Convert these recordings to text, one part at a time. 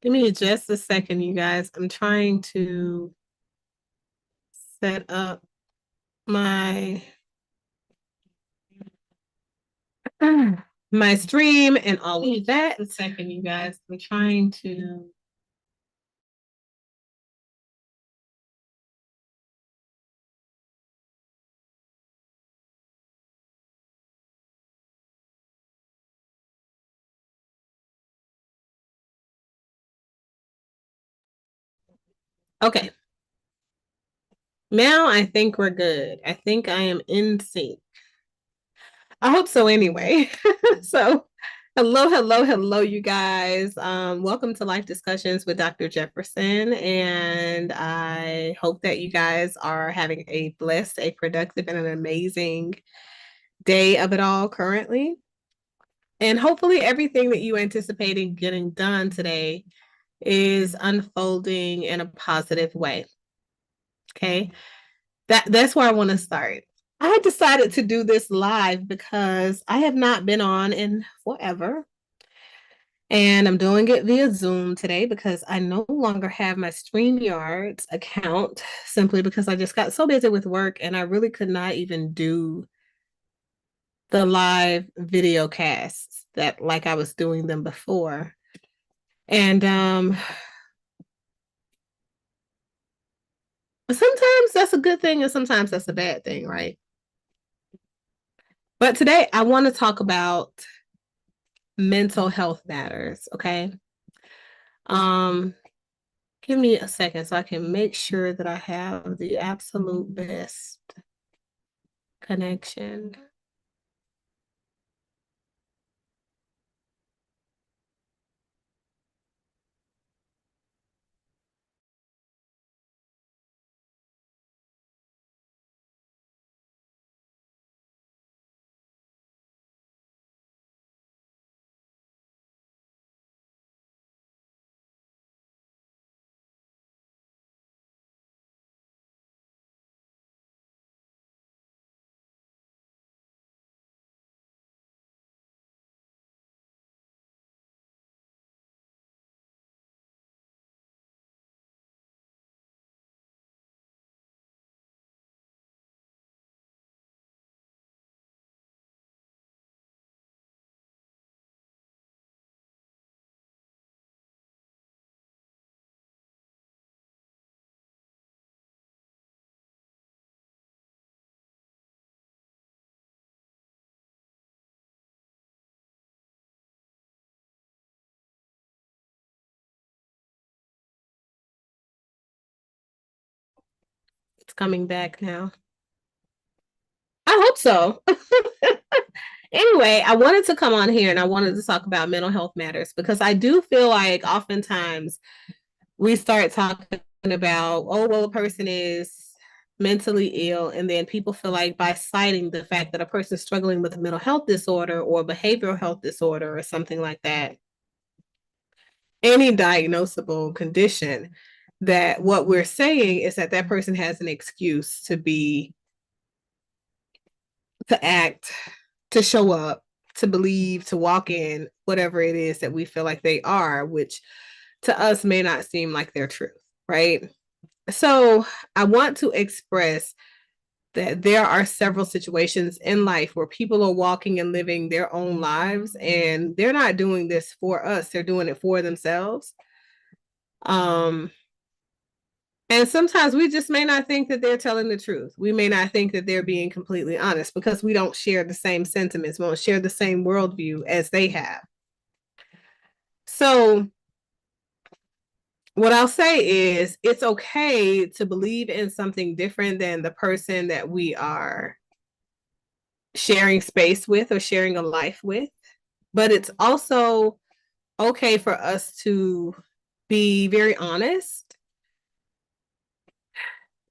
Give me just a second, you guys. I'm trying to set up my my stream and all of that. A second, you guys. I'm trying to. Okay. Now I think we're good. I think I am in sync. I hope so anyway. So hello, you guys. Welcome to Life Discussions with Dr. Jefferson. And I hope that you guys are having a blessed, a productive, and an amazing day of it all currently. And hopefully everything that you anticipated getting done today is unfolding in a positive way. Okay. That's where I want to start. I decided to do this live because I have not been on in forever. And I'm doing it via Zoom today because I no longer have my StreamYards account simply because I just got so busy with work and I really could not even do the live video casts that like I was doing them before. And sometimes that's a good thing and sometimes that's a bad thing, right? But today I want to talk about mental health matters, okay? Um Give me a second so I can make sure that I have the absolute best connection. It's coming back now. I hope so. Anyway, I wanted to come on here and I wanted to talk about mental health matters because I do feel like oftentimes we start talking about, oh, well, a person is mentally ill. And then people feel like by citing the fact that a person is struggling with a mental health disorder or behavioral health disorder or something like that, any diagnosable condition, that what we're saying is that that person has an excuse to be, to act, to show up, to believe, to walk in whatever it is that we feel like they are, which to us may not seem like their truth, right? So I want to express that there are several situations in life where people are walking and living their own lives and they're not doing this for us, they're doing it for themselves. Um, and sometimes we just may not think that they're telling the truth. We may not think that they're being completely honest because we don't share the same sentiments, we don't share the same worldview as they have. So, what I'll say is it's okay to believe in something different than the person that we are sharing space with or sharing a life with. But it's also okay for us to be very honest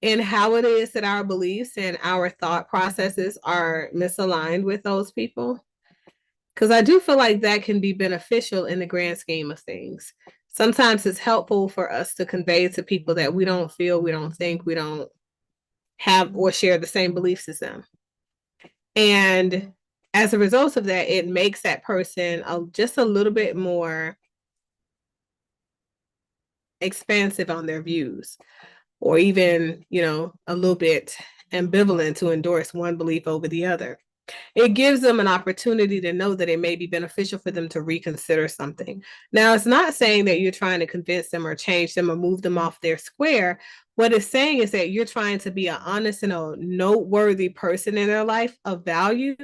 in how it is that our beliefs and our thought processes are misaligned with those people. Because I do feel like that can be beneficial in the grand scheme of things. Sometimes it's helpful for us to convey to people that we don't feel, we don't think, we don't have or share the same beliefs as them. And as a result of that, it makes that person just a little bit more expansive on their views, or even, a little bit ambivalent to endorse one belief over the other. It gives them an opportunity to know that it may be beneficial for them to reconsider something. Now, it's not saying that you're trying to convince them or change them or move them off their square. What it's saying is that you're trying to be an honest and a noteworthy person in their life of value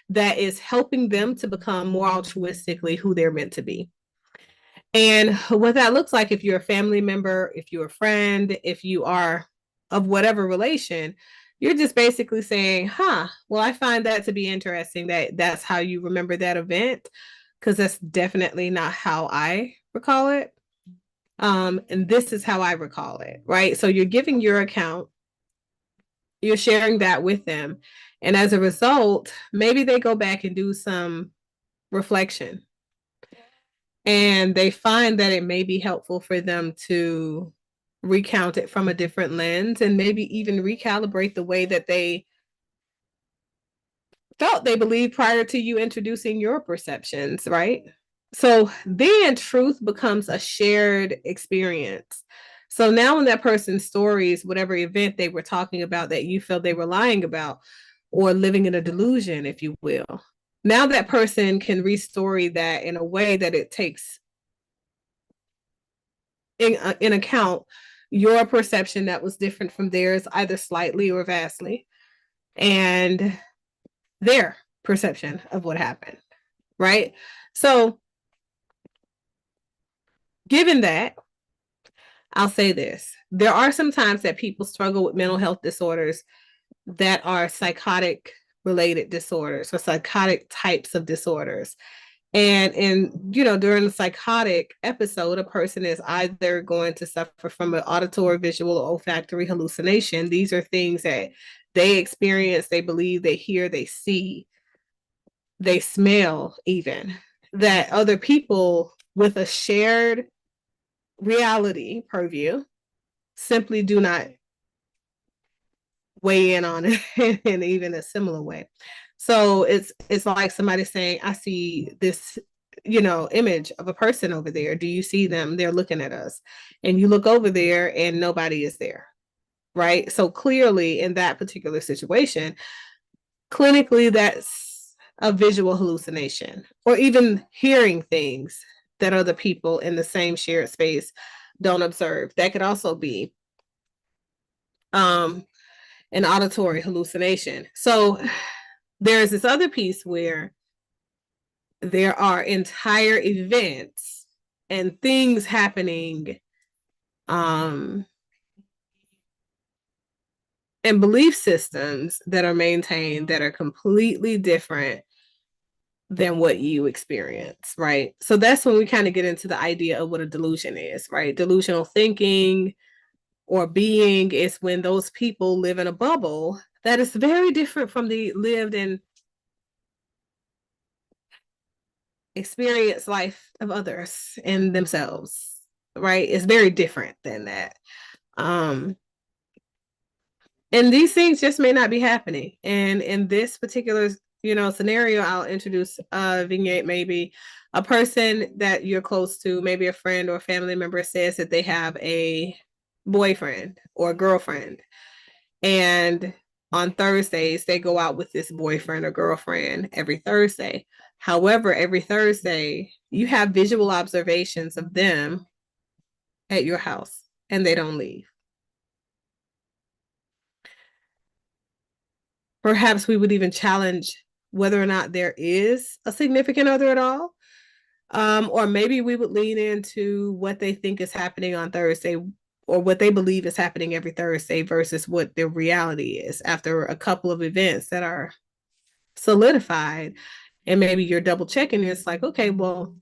that is helping them to become more altruistically who they're meant to be. And what that looks like, if you're a family member, if you're a friend, if you are of whatever relation, you're just basically saying, well, I find that to be interesting that that's how you remember that event, because that's definitely not how I recall it. And this is how I recall it, right? So you're giving your account, you're sharing that with them. And as a result, maybe they go back and do some reflection, and they find that it may be helpful for them to recount it from a different lens, and maybe even recalibrate the way that they felt they believed prior to you introducing your perceptions, right? So then truth becomes a shared experience. So now when that person's stories, whatever event they were talking about that you felt they were lying about or living in a delusion, if you will, now that person can restory that in a way that it takes in account your perception that was different from theirs, either slightly or vastly, and their perception of what happened, right? So, given that, I'll say this. There are some times that people struggle with mental health disorders that are psychotic related disorders or psychotic types of disorders. And during the psychotic episode, a person is either going to suffer from an auditory, visual, or olfactory hallucination. These are things that they experience, they believe, they hear, they see, they smell, even, that other people with a shared reality purview simply do not weigh in on it in even a similar way. So it's like somebody saying, I see this, image of a person over there. Do you see them? They're looking at us. And you look over there and nobody is there. Right. So clearly in that particular situation, clinically, that's a visual hallucination, or even hearing things that other people in the same shared space don't observe. That could also be an auditory hallucination. So there's this other piece where there are entire events and things happening, and belief systems that are maintained that are completely different than what you experience, right? So that's when we kind of get into the idea of what a delusion is, right? Delusional thinking or being is when those people live in a bubble that is very different from the lived and experienced life of others and themselves, right? It's very different than that. And these things just may not be happening. And in this particular, scenario, I'll introduce a vignette. Maybe a person that you're close to, maybe a friend or a family member, says that they have a boyfriend or a girlfriend. And on Thursdays, they go out with this boyfriend or girlfriend every Thursday. However, every Thursday, you have visual observations of them at your house and they don't leave. Perhaps we would even challenge whether or not there is a significant other at all. Or maybe we would lean into what they think is happening on Thursday, or what they believe is happening every Thursday versus what the reality is after a couple of events that are solidified. And maybe you're double checking. It's like, okay, well,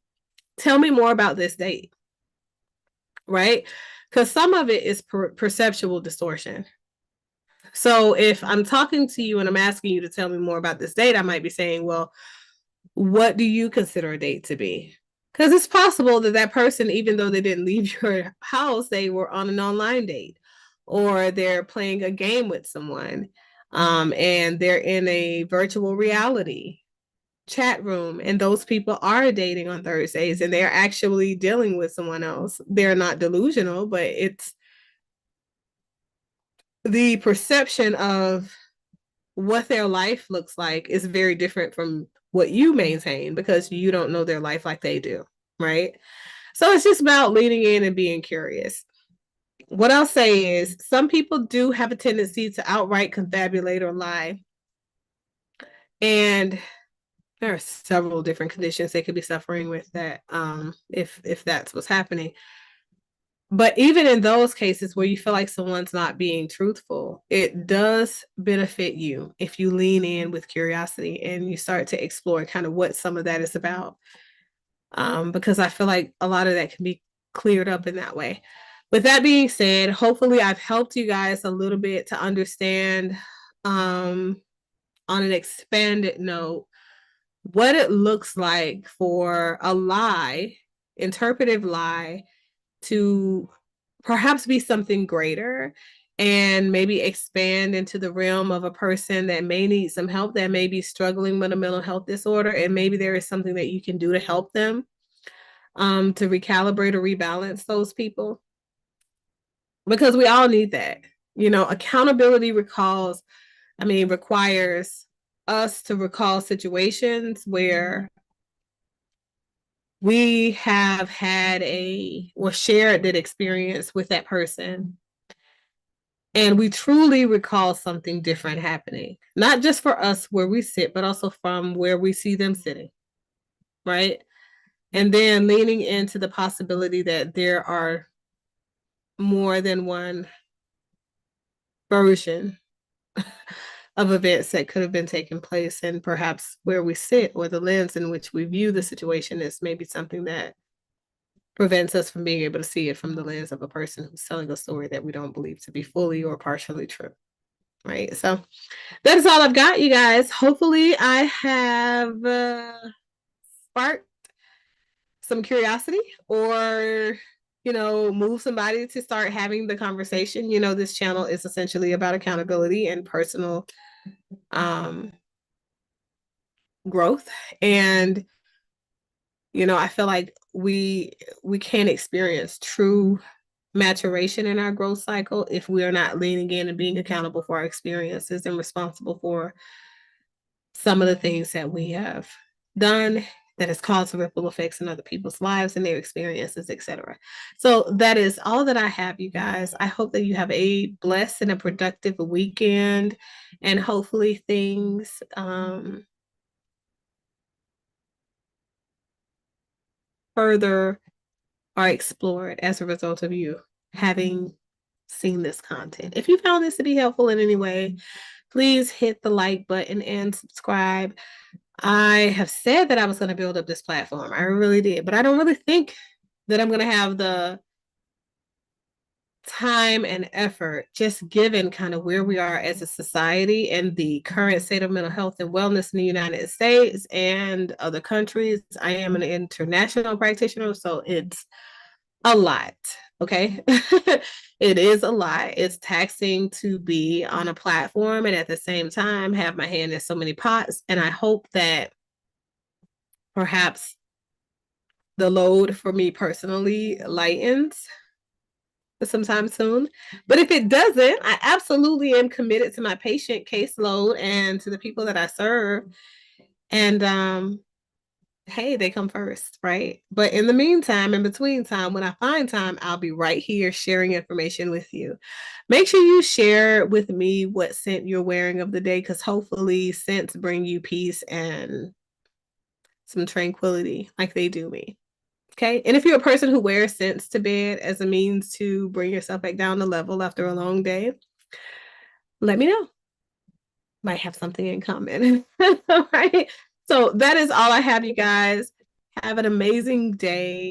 tell me more about this date, right? Because some of it is perceptual distortion. So if I'm talking to you and I'm asking you to tell me more about this date, I might be saying, well, what do you consider a date to be? Because it's possible that that person, even though they didn't leave your house, they were on an online date, or they're playing a game with someone, and they're in a virtual reality chat room and those people are dating on Thursdays and they're actually dealing with someone else. They're not delusional, but it's the perception of what their life looks like is very different from what you maintain because you don't know their life like they do, right? So it's just about leaning in and being curious. What I'll say is some people do have a tendency to outright confabulate or lie. And there are several different conditions they could be suffering with that, if that's what's happening. But even in those cases where you feel like someone's not being truthful, it does benefit you if you lean in with curiosity and you start to explore kind of what some of that is about. Because I feel like a lot of that can be cleared up in that way. With that being said, hopefully I've helped you guys a little bit to understand, on an expanded note, what it looks like for a lie, interpretive lie, to perhaps be something greater and maybe expand into the realm of a person that may need some help, that may be struggling with a mental health disorder, and maybe there is something that you can do to help them, to recalibrate or rebalance those people, because we all need that. Accountability requires us to recall situations where we have had or shared that experience with that person. And we truly recall something different happening, not just for us where we sit, but also from where we see them sitting, right? And then leaning into the possibility that there are more than one version of events that could have been taking place, and perhaps where we sit or the lens in which we view the situation is maybe something that prevents us from being able to see it from the lens of a person who's telling a story that we don't believe to be fully or partially true, right? So that is all I've got, you guys. Hopefully I have sparked some curiosity, or move somebody to start having the conversation. This channel is essentially about accountability and personal growth. And I feel like we can't experience true maturation in our growth cycle if we are not leaning in and being accountable for our experiences and responsible for some of the things that we have done that has caused ripple effects in other people's lives and their experiences, etc. So that is all that I have, you guys. I hope that you have a blessed and a productive weekend, and hopefully things further are explored as a result of you having seen this content. If you found this to be helpful in any way, please hit the like button and subscribe. I have said that I was going to build up this platform. I really did, but I don't really think that I'm going to have the time and effort, just given kind of where we are as a society and the current state of mental health and wellness in the United States and other countries. I am an international practitioner, so it's a lot. Okay. It is a lot. It's taxing to be on a platform and at the same time have my hand in so many pots. And I hope that perhaps the load for me personally lightens sometime soon. But if it doesn't, I absolutely am committed to my patient caseload and to the people that I serve. And hey, they come first, right? But in the meantime, in between time, when I find time, I'll be right here sharing information with you. Make sure you share with me what scent you're wearing of the day, because hopefully scents bring you peace and some tranquility like they do me. Okay. And if you're a person who wears scents to bed as a means to bring yourself back down to level after a long day, let me know. Might have something in common. All right. So that is all I have, you guys. Have an amazing day.